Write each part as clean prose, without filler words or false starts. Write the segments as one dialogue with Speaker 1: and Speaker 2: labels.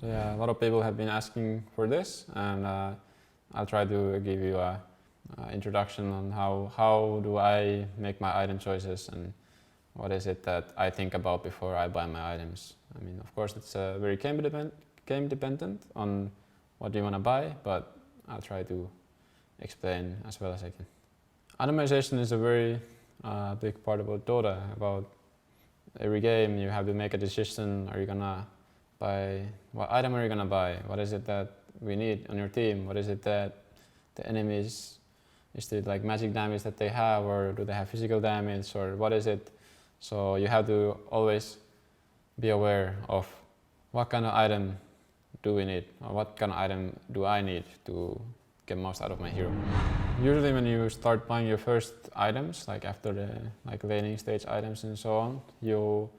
Speaker 1: So yeah, a lot of people have been asking for this, and I'll try to give you a introduction on how do I make my item choices and what is it that I think about before I buy my items. I mean, of course, it's very game dependent on what you want to buy, but I'll try to explain as well as I can. Itemization is a very big part about Dota. About every game, you have to make a decision. Are you gonna buy, what item are you gonna buy? What is it that we need on your team? What is it that the enemies, is it like magic damage that they have, or do they have physical damage, or what is it? So you have to always be aware of what kind of item do we need, or what kind of item do I need to get most out of my hero. Usually when you start buying your first items, like after the laning stage items and so on, you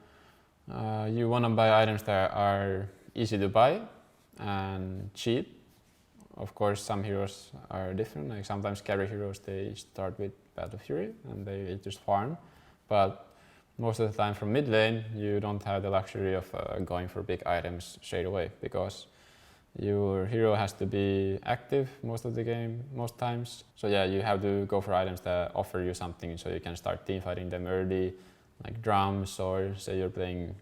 Speaker 1: want to buy items that are easy to buy and cheap. Of course, some heroes are different. Like sometimes carry heroes, they start with Battle Fury and they just farm. But most of the time from mid lane, you don't have the luxury of going for big items straight away, because your hero has to be active most of the game, most times. So yeah, you have to go for items that offer you something, so you can start teamfighting them early, like drums, or say you're playing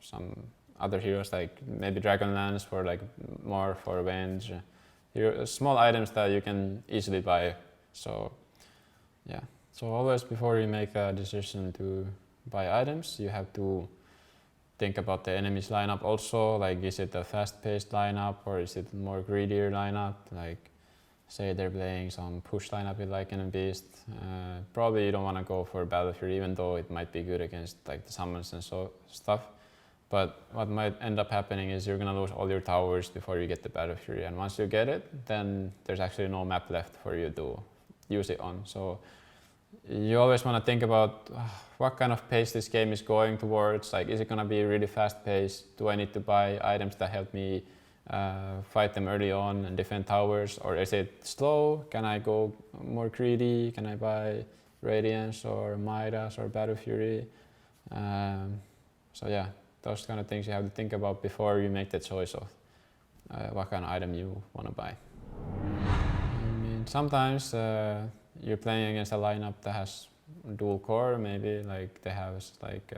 Speaker 1: some other heroes like maybe Dragonlance for like more for revenge. Small items that you can easily buy. So yeah, so always before you make a decision to buy items, you have to think about the enemy's lineup also. Like, is it a fast-paced lineup, or is it more greedier lineup? Like, say they're playing some push lineup with Lycan and Beast. Probably you don't want to go for Battle Fury, even though it might be good against like the summons and so stuff. But what might end up happening is you're gonna lose all your towers before you get the Battle Fury, and once you get it, then there's actually no map left for you to use it on. So you always want to think about what kind of pace this game is going towards. Like, is it going to be really fast paced? Do I need to buy items that help me fight them early on and defend towers? Or is it slow? Can I go more greedy? Can I buy Radiance or Midas or Battle Fury? So yeah, those kind of things you have to think about before you make the choice of what kind of item you want to buy. I mean, sometimes you're playing against a lineup that has dual core, maybe like they have like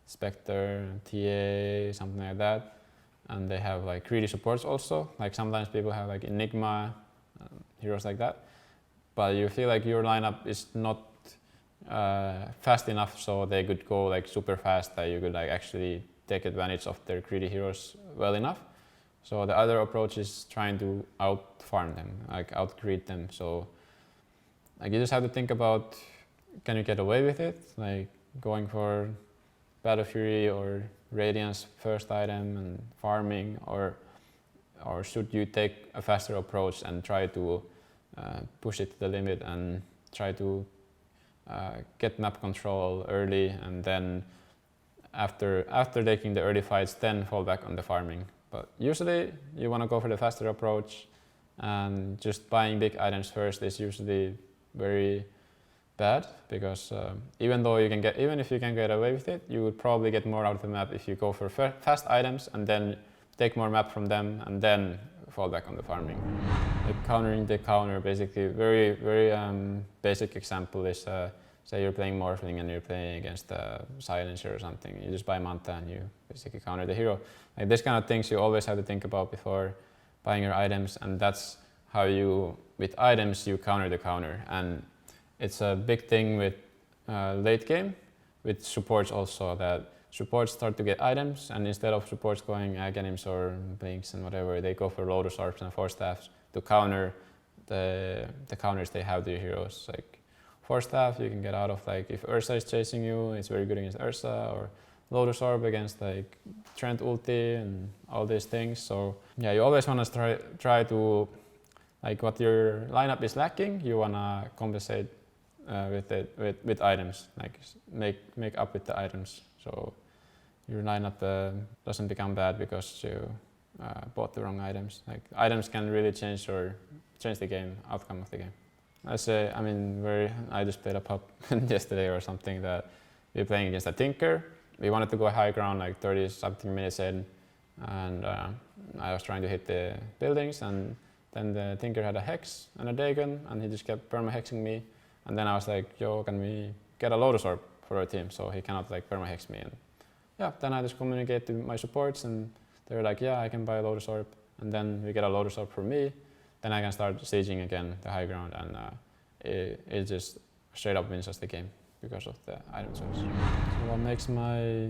Speaker 1: Spectre, TA, something like that, and they have like greedy supports also. Like sometimes people have like Enigma, heroes like that, but you feel like your lineup is not fast enough, so they could go like super fast that you could like actually take advantage of their greedy heroes well enough. So the other approach is trying to out farm them, like out greed them. So like you just have to think about, can you get away with it? Like going for Battle Fury or Radiance first item and farming, or should you take a faster approach and try to push it to the limit and try to get map control early, and then after taking the early fights, then fall back on the farming. But usually you want to go for the faster approach, and just buying big items first is usually very bad, because even if you can get away with it, you would probably get more out of the map if you go for fast items and then take more map from them and then fall back on the farming. Like countering the counter, basically, very basic example is say you're playing Morphling and you're playing against a Silencer or something. You just buy Manta and you basically counter the hero. Like this kind of things you always have to think about before buying your items, and that's how you, with items, you counter the counter. And it's a big thing with late game, with supports also, that supports start to get items, and instead of supports going Aghanims or Blinks and whatever, they go for Lotus Orbs and Force Staffs to counter the counters they have to your heroes. Like Force Staff, you can get out of, like if Ursa is chasing you, it's very good against Ursa, or Lotus Orb against like Trent ulti and all these things. So yeah, you always want to try to, like what your lineup is lacking, you want to compensate with items, like make up with the items. So your lineup doesn't become bad because you bought the wrong items. Like items can really change the game, outcome of the game. I just played a pub yesterday or something that we were playing against a Tinker. We wanted to go high ground like 30 something minutes in, and I was trying to hit the buildings, and then the Tinker had a Hex and a Dagon, and he just kept perma-hexing me, and then I was like, yo, can we get a Lotus Orb for our team so he cannot like perma-hex me? And yeah, then I just communicate to my supports, and they were like, yeah, I can buy a Lotus Orb, and then we get a Lotus Orb for me, then I can start sieging again the high ground, and it just straight up wins us the game because of the item choice. So what makes my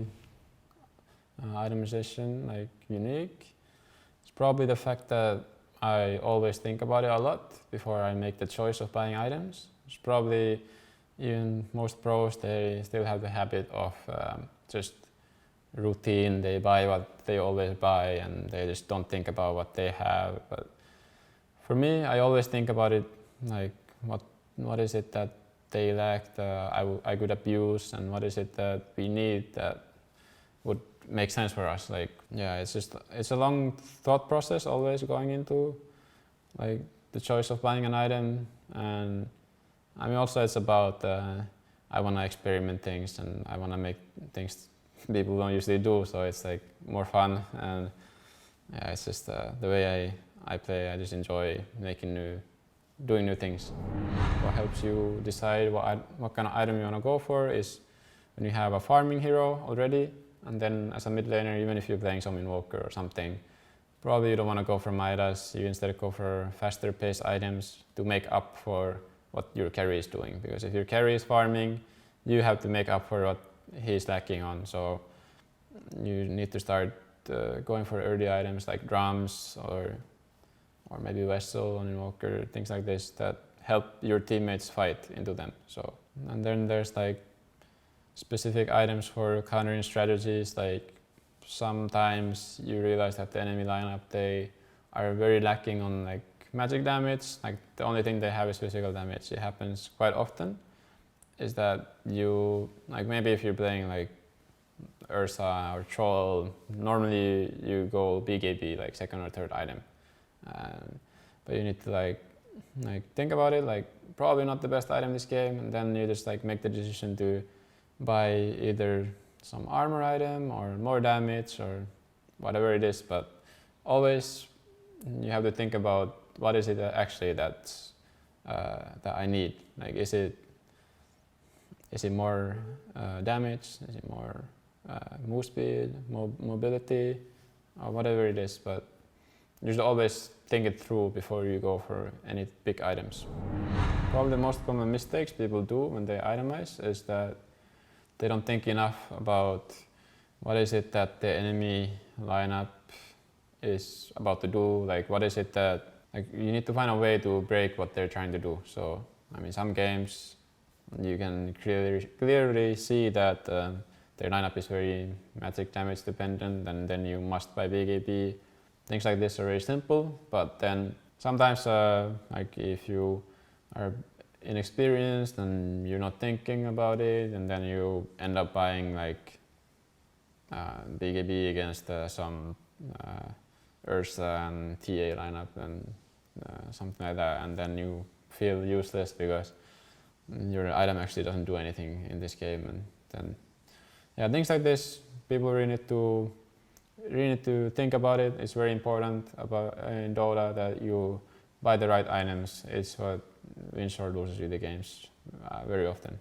Speaker 1: itemization like unique? It's probably the fact that I always think about it a lot before I make the choice of buying items. It's probably even most pros, they still have the habit of just routine. They buy what they always buy and they just don't think about what they have. But for me, I always think about it like what is it that they lack that I could abuse, and what is it that we need that would make sense for us. Like, yeah, it's a long thought process always going into like the choice of buying an item. And I mean, also it's about I want to experiment things and I want to make things people don't usually do, so it's like more fun. And yeah, it's just the way I play. I just enjoy doing new things. What helps you decide what kind of item you want to go for is when you have a farming hero already, and then as a mid laner, even if you're playing some Invoker or something, probably you don't want to go for Midas. You instead go for faster paced items to make up for what your carry is doing. Because if your carry is farming, you have to make up for what he's lacking on. So you need to start going for early items like drums or maybe Vessel on Invoker, things like this that help your teammates fight into them. So, and then there's like specific items for countering strategies. Like sometimes you realize that the enemy lineup, they are very lacking on like magic damage. Like the only thing they have is physical damage. It happens quite often. Is that you, like maybe if you're playing like Ursa or Troll, normally you go BKB, like second or third item. But you need to like think about it, like probably not the best item this game, and then you just like make the decision to buy either some armor item or more damage or whatever it is. But always you have to think about what is it actually that I need. Like is it more damage? Is it more move speed, mobility, or whatever it is? But you should always think it through before you go for any big items. Probably the most common mistakes people do when they itemize is that they don't think enough about what is it that the enemy lineup is about to do. Like what is it that, like you need to find a way to break what they're trying to do. So I mean, some games you can clearly see that their lineup is very magic damage dependent, and then you must buy BKB. Things like this are very simple, but then sometimes like if you are inexperienced and you're not thinking about it, and then you end up buying like BKB against some Ursa and TA lineup and something like that, and then you feel useless because your item actually doesn't do anything in this game. And then yeah, things like this, people really need to think about it. It's very important about in Dota that you buy the right items. It's what wins or loses you the games very often.